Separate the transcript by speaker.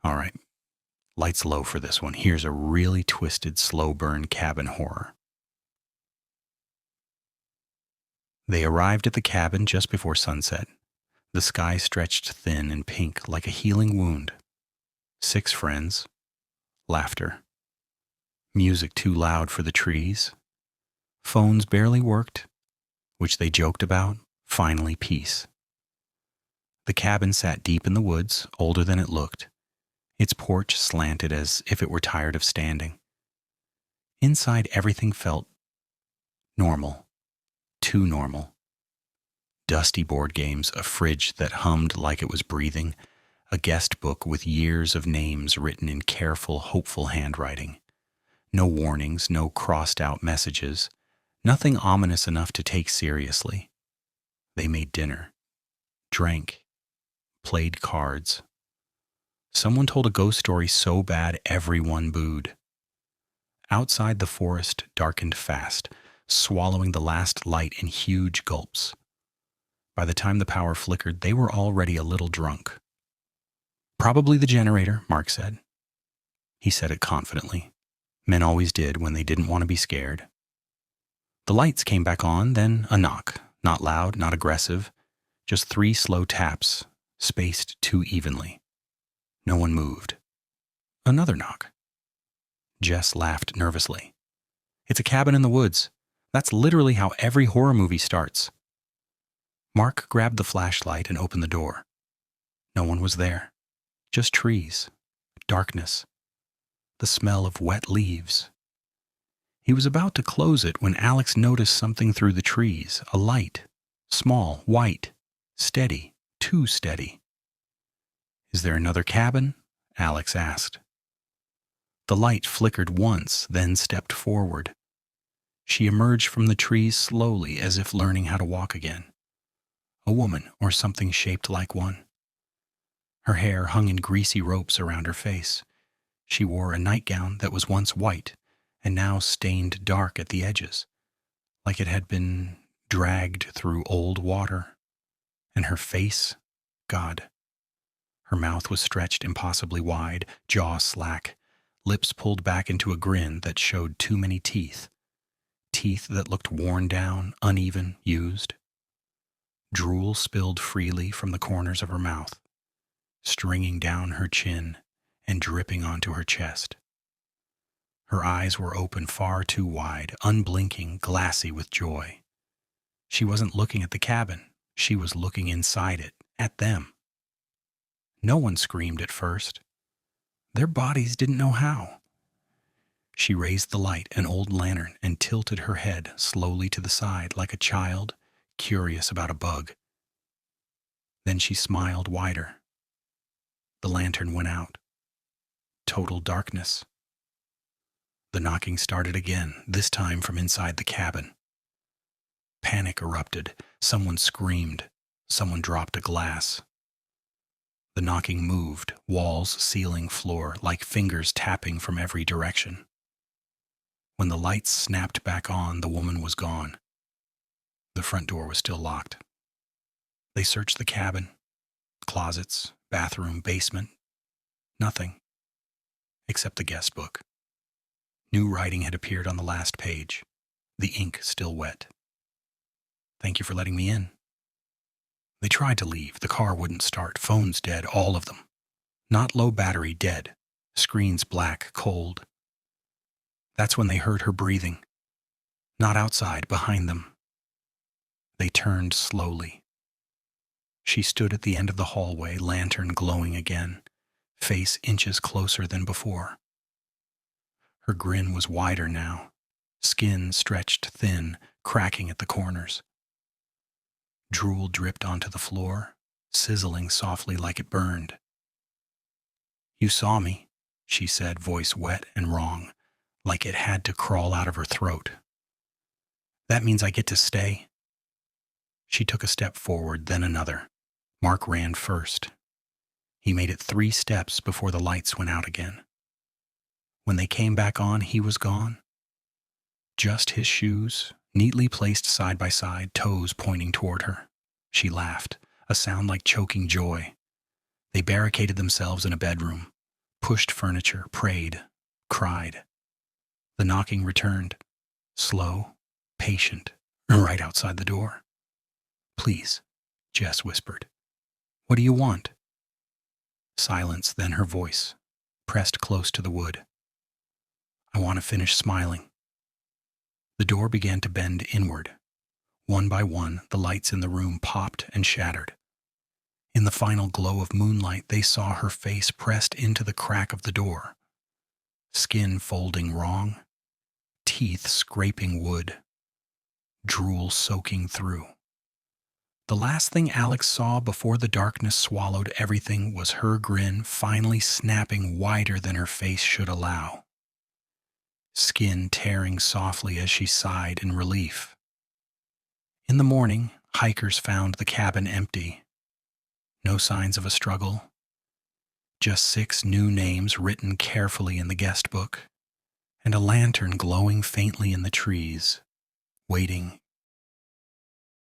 Speaker 1: All right, lights low for this one. Here's a really twisted, slow burn cabin horror. They arrived at the cabin just before sunset. The sky stretched thin and pink like a healing wound. 6 friends. Laughter. Music too loud for the trees. Phones barely worked, which they joked about. Finally, peace. The cabin sat deep in the woods, older than it looked. Its porch slanted as if it were tired of standing. Inside, everything felt normal. Too normal. Dusty board games, a fridge that hummed like it was breathing, a guest book with years of names written in careful, hopeful handwriting. No warnings, no crossed-out messages, nothing ominous enough to take seriously. They made dinner, drank, played cards. Someone told a ghost story so bad everyone booed. Outside, the forest darkened fast, swallowing the last light in huge gulps. By the time the power flickered, they were already a little drunk. "Probably the generator," Mark said. He said it confidently. Men always did when they didn't want to be scared. The lights came back on, then a knock. Not loud, not aggressive. Just 3 slow taps, spaced too evenly. No one moved. Another knock. Jess laughed nervously. "It's a cabin in the woods. That's literally how every horror movie starts." Mark grabbed the flashlight and opened the door. No one was there. Just trees, darkness, the smell of wet leaves. He was about to close it when Alex noticed something through the trees, a light, small, white, steady, too steady. "Is there another cabin?" Alex asked. The light flickered once, then stepped forward. She emerged from the trees slowly, as if learning how to walk again. A woman, or something shaped like one. Her hair hung in greasy ropes around her face. She wore a nightgown that was once white and now stained dark at the edges, like it had been dragged through old water. And her face, God. Her mouth was stretched impossibly wide, jaw slack, lips pulled back into a grin that showed too many teeth. Teeth that looked worn down, uneven, used. Drool spilled freely from the corners of her mouth, stringing down her chin and dripping onto her chest. Her eyes were open far too wide, unblinking, glassy with joy. She wasn't looking at the cabin. She was looking inside it, at them. No one screamed at first. Their bodies didn't know how. She raised the light, an old lantern, and tilted her head slowly to the side like a child curious about a bug. Then she smiled wider. The lantern went out. Total darkness. The knocking started again, this time from inside the cabin. Panic erupted. Someone screamed. Someone dropped a glass. The knocking moved, walls, ceiling, floor, like fingers tapping from every direction. When the lights snapped back on, the woman was gone. The front door was still locked. They searched the cabin, closets, bathroom, basement. Nothing, except the guest book. New writing had appeared on the last page, the ink still wet. "Thank you for letting me in." They tried to leave. The car wouldn't start. Phones dead, all of them. Not low battery, dead. Screens black, cold. That's when they heard her breathing. Not outside, behind them. They turned slowly. She stood at the end of the hallway, lantern glowing again, face inches closer than before. Her grin was wider now, skin stretched thin, cracking at the corners. Drool dripped onto the floor, sizzling softly like it burned. "You saw me," she said, voice wet and wrong, like it had to crawl out of her throat. "That means I get to stay?" She took a step forward, then another. Mark ran first. He made it 3 steps before the lights went out again. When they came back on, he was gone. Just his shoes, neatly placed side by side, toes pointing toward her. She laughed, a sound like choking joy. They barricaded themselves in a bedroom. pushed furniture, prayed, cried. The knocking returned, slow, patient, right outside the door. "Please," Jess whispered. "What do you want?" Silence, then her voice, pressed close to the wood. "I want to finish smiling." The door began to bend inward. One by one, the lights in the room popped and shattered. In the final glow of moonlight, they saw her face pressed into the crack of the door, skin folding wrong, teeth scraping wood, drool soaking through. The last thing Alex saw before the darkness swallowed everything was her grin finally snapping wider than her face should allow, skin tearing softly as she sighed in relief. In the morning, hikers found the cabin empty. No signs of a struggle. Just 6 new names written carefully in the guest book, and a lantern glowing faintly in the trees, waiting